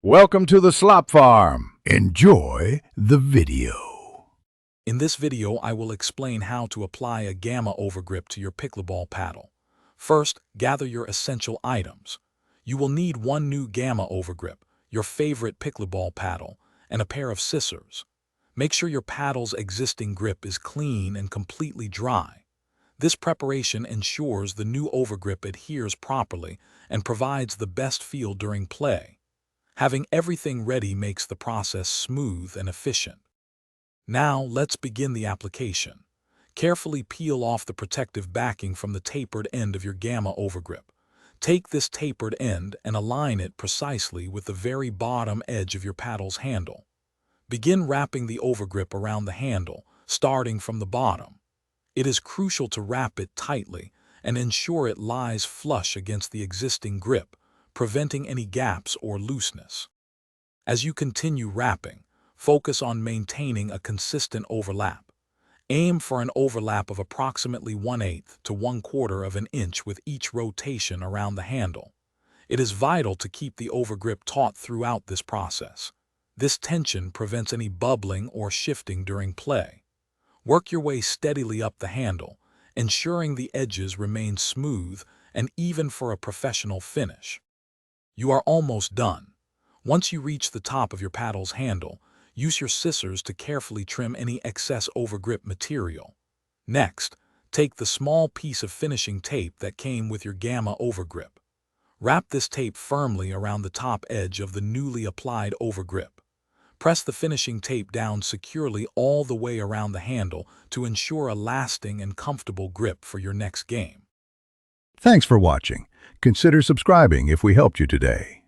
Welcome to the Slop Farm. Enjoy the video. In this video, I will explain how to apply a gamma overgrip to your pickleball paddle. First, gather your essential items. You will need one new gamma overgrip, your favorite pickleball paddle, and a pair of scissors. Make sure your paddle's existing grip is clean and completely dry. This preparation ensures the new overgrip adheres properly and provides the best feel during play. Having everything ready makes the process smooth and efficient. Now, let's begin the application. Carefully peel off the protective backing from the tapered end of your gamma overgrip. Take this tapered end and align it precisely with the very bottom edge of your paddle's handle. Begin wrapping the overgrip around the handle, starting from the bottom. It is crucial to wrap it tightly and ensure it lies flush against the existing grip, preventing any gaps or looseness. As you continue wrapping, focus on maintaining a consistent overlap. Aim for an overlap of approximately 1/8 to 1/4 of an inch with each rotation around the handle. It is vital to keep the overgrip taut throughout this process. This tension prevents any bubbling or shifting during play. Work your way steadily up the handle, ensuring the edges remain smooth and even for a professional finish. You are almost done. Once you reach the top of your paddle's handle, use your scissors to carefully trim any excess overgrip material. Next, take the small piece of finishing tape that came with your gamma overgrip. Wrap this tape firmly around the top edge of the newly applied overgrip. Press the finishing tape down securely all the way around the handle to ensure a lasting and comfortable grip for your next game. Thanks for watching. Consider subscribing if we helped you today.